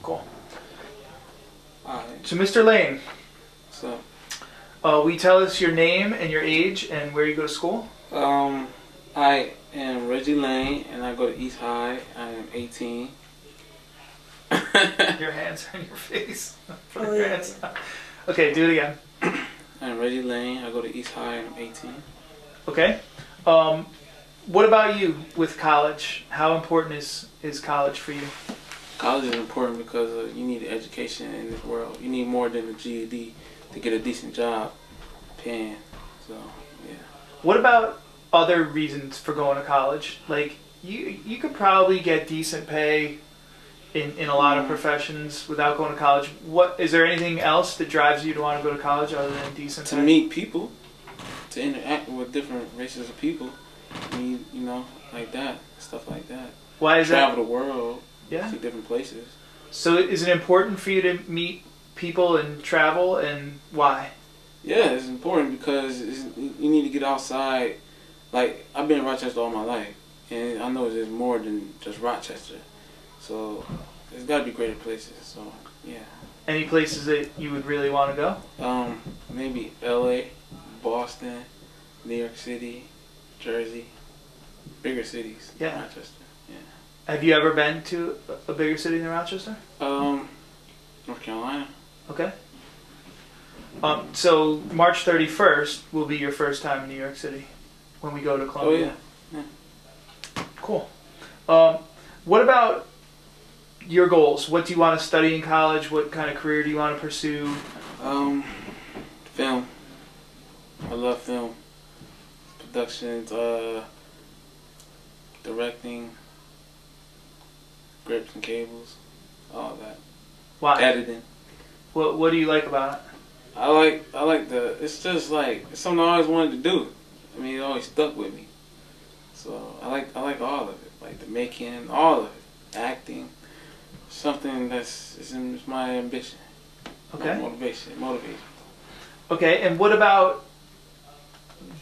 Cool. Alright, So, Mr. Lane, so will you tell us your name and your age and where you go to school? I am Reggie Lane and I go to East High. I am 18. Your hands are in your face. Put Oh, your yeah. hands up. Okay, do it again. I'm Reggie Lane. I go to East High and I'm 18. Okay. What about you with college? How important is college for you? College is important because you need an education in this world. You need more than a GED to get a decent job paying. So, yeah. What about other reasons for going to college? Like, you could probably get decent pay in a lot of professions without going to college. What is there anything else that drives you to want to go to college other than decent To pay? meet people, to interact with different races of people, you know, like that, stuff like that. Why is Travel that? the world, Yeah. see different places. So is it important for you to meet people and travel, and why? Yeah, it's important because you need to get outside. Like, I've been in Rochester all my life, and I know there's more than just Rochester. So, there's got to be greater places. So, yeah. Any places that you would really want to go? Maybe LA, Boston, New York City, Jersey, bigger cities. Yeah. Rochester. Yeah. Have you ever been to a bigger city than Rochester? North Carolina. Okay. So March 31st will be your first time in New York City when we go to Oh Columbia. yeah. Cool. What about your goals? What do you want to study in college? What kind of career do you want to pursue? Film. I love film. Productions, directing, grips and cables, all that. Why? Editing. What do you like about it? I like it's just like, it's something I always wanted to do. I mean, it always stuck with me. So I like all of it. Like the making, all of it. Acting. Something it's my ambition. Okay. My motivation. Okay, and what about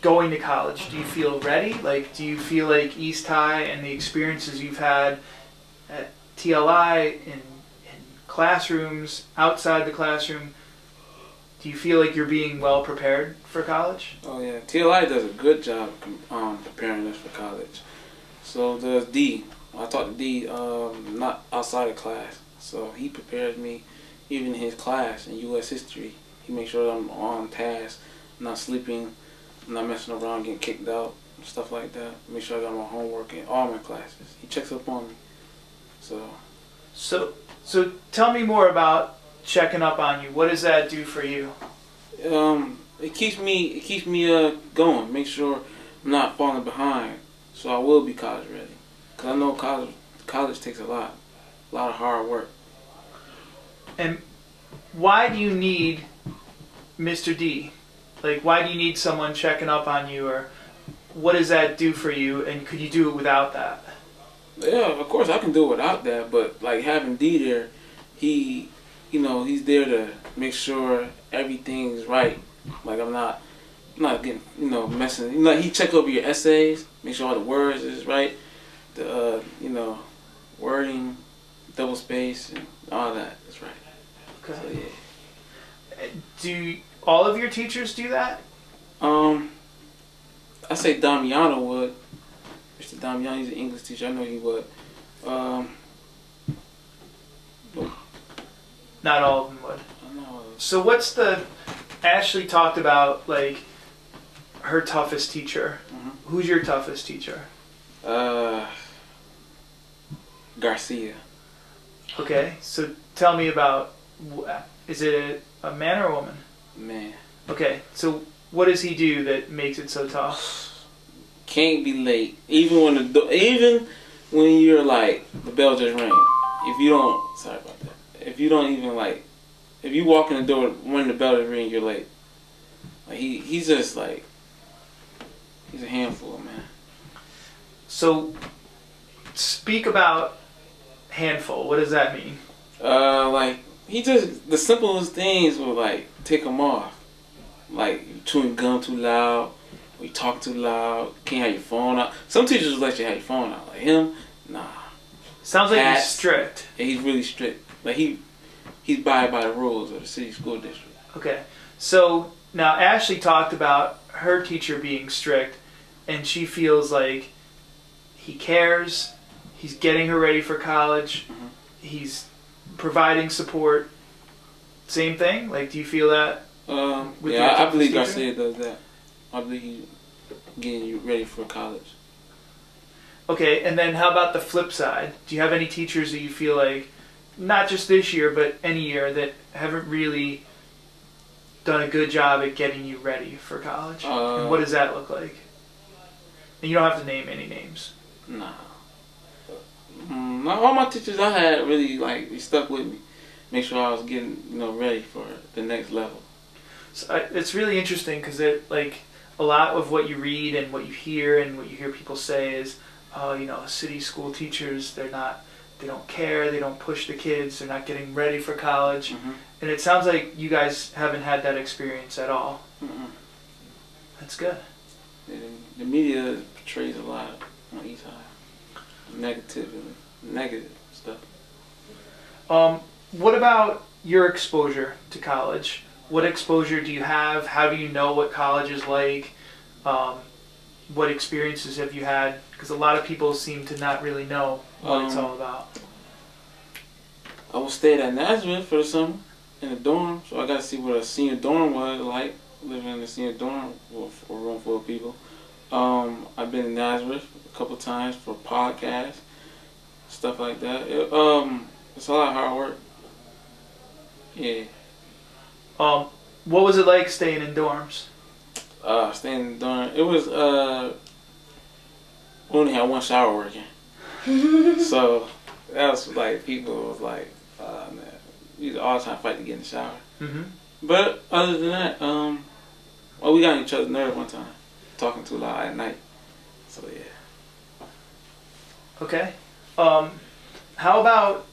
going to college? Do you feel ready? Like, do you feel like East High and the experiences you've had at TLI, in classrooms, outside the classroom, do you feel like you're being well prepared for college? Oh yeah, TLI does a good job preparing us for college. So does D. I talk to D not outside of class. So he prepares me, even in his class in U.S. history. He makes sure that I'm on task, not sleeping, not messing around, getting kicked out, stuff like that. Make sure I got my homework in all my classes. He checks up on me. So tell me more about checking up on you. What does that do for you? It keeps me going. Make sure I'm not falling behind, so I will be college ready. Cause I know college takes a lot of hard work. And why do you need Mr. D? Like, why do you need someone checking up on you, or what does that do for you, and could you do it without that? Yeah, of course I can do it without that, but like having D there, he's there to make sure everything's right. Like I'm not getting, messing. He check over your essays, make sure all the words is right, the wording, double space, and all that is right. Okay. So yeah. Do all of your teachers do that? I say Damiano would. Mr. Damiano, he's an English teacher. I know he would. Not all of them would. I know. So what's Ashley talked about, like, her toughest teacher. Mhm. Who's your toughest teacher? Garcia. Okay, so tell me about, is it a man or a woman? Man. Okay, so what does he do that makes it so tough? Can't be late. Even when you're like, the bell just rang. If you don't, sorry about that. If you don't even if you walk in the door when the bell just ring, you're late. Like he's just like, he's a handful, man. So, speak about handful. What does that mean? Like he just, the simplest things will like tick him off. Like you chewing gum too loud, or you talk too loud, can't have your phone out. Some teachers will let you have your phone out. Like him, nah. Sounds like he's hats. strict. And he's really strict. Like he's by the rules of the city school district. Okay. So now Ashley talked about her teacher being strict, and she feels like he cares, he's getting her ready for college, he's providing support. Same thing? Like, do you feel that? Yeah, I believe Garcia does that. I believe he's getting you ready for college. Okay, and then how about the flip side? Do you have any teachers that you feel like, not just this year, but any year, that haven't really done a good job at getting you ready for college? And what does that look like? And you don't have to name any names. Nah. All my teachers I had really, like, they stuck with me. Make sure I was getting, ready for the next level. So it's really interesting because like a lot of what you read and what you hear and what you hear people say is, city school teachers, they don't care, they don't push the kids, they're not getting ready for college. And it sounds like you guys haven't had that experience at all. That's good. The media portrays a lot on East High. Negative stuff. What about your exposure to college? What exposure do you have? How do you know what college is like? What experiences have you had? Because a lot of people seem to not really know what it's all about. I was staying at Nazareth for the summer in a dorm, so I got to see what a senior dorm was like, living in a senior dorm with a room full of people. I've been in Nazareth a couple times for podcasts, stuff like that. It's a lot of hard work. Yeah. What was it like staying in dorms? Staying in the dorm, it was, we only had one shower working. So, that was like, people was like, man, we was all trying to fight to get in the shower. But other than that, we got on each other's nerves one time, talking too loud at night. So, yeah. Okay. How about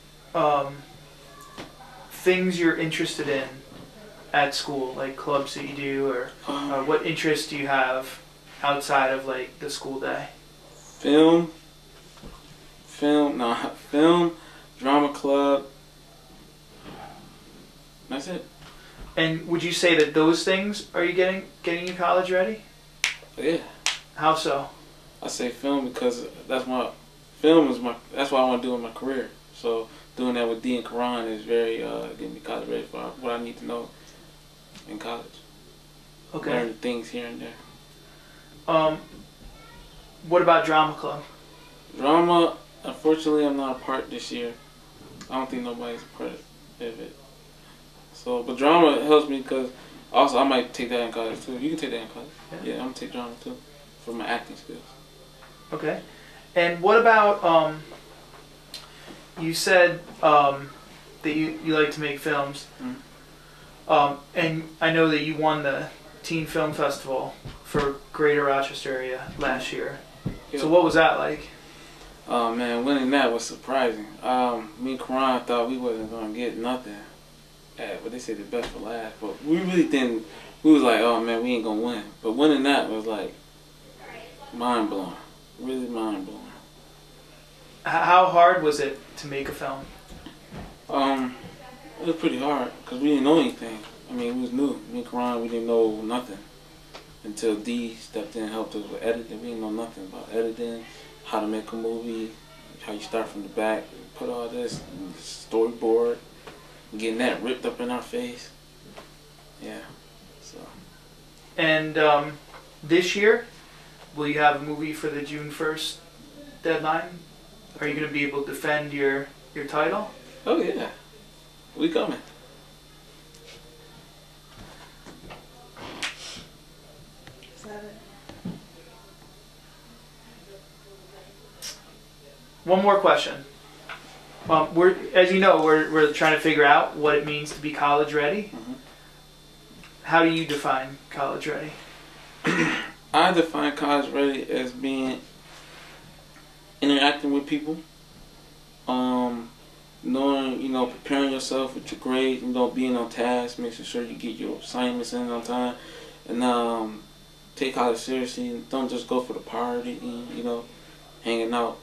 things you're interested in at school, like clubs that you do, or what interests do you have outside of like the school day? Film, drama club. That's it. And would you say that those things are you getting you college ready? Yeah. How so? I say film because that's what I want to do in my career. So doing that with D and Quran is very getting me college ready for what I need to know in college. Okay. Learn things here and there. What about drama club? Drama, unfortunately, I'm not a part this year. I don't think nobody's a part of it. So, but drama helps me because also I might take that in college too. You can take that in college. Yeah, I'm gonna take drama too for my acting skills. Okay. And what about you said that you like to make films. And I know that you won the Teen Film Festival for Greater Rochester area last year. Yep. So what was that like? Oh man, winning that was surprising. Me and Karan thought we wasn't gonna get nothing. But they said the best for last. But we really didn't. We was like, oh man, we ain't gonna win. But winning that was like mind blowing. Really mind blowing. How hard was it to make a film? It was pretty hard because we didn't know anything. I mean, we was new. Me and Karan, we didn't know nothing until D stepped in and helped us with editing. We didn't know nothing about editing, how to make a movie, how you start from the back, put all this storyboard, getting that ripped up in our face. Yeah. So. And this year, will you have a movie for the June 1st deadline? Are you going to be able to defend your title? Oh yeah, we coming. One more question. As you know, we're trying to figure out what it means to be college ready. Mm-hmm. How do you define college ready? I define college ready as being interacting with people, knowing, preparing yourself with your grades, being on task, making sure you get your assignments in on time, and take college seriously. Don't just go for the party, hanging out.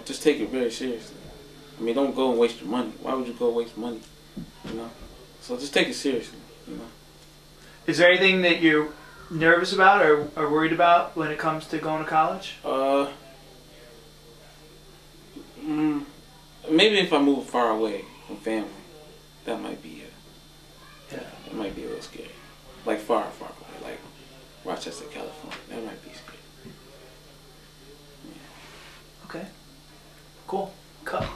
Just take it very seriously. I mean, don't go and waste your money. Why would you go waste money? You know. So just take it seriously. You know. Is there anything that you're nervous about or worried about when it comes to going to college? Maybe if I move far away from family, that might be Yeah. it might be a little scary. Like far away, like Rochester, California. That might be scary. Okay. Cool. Cut.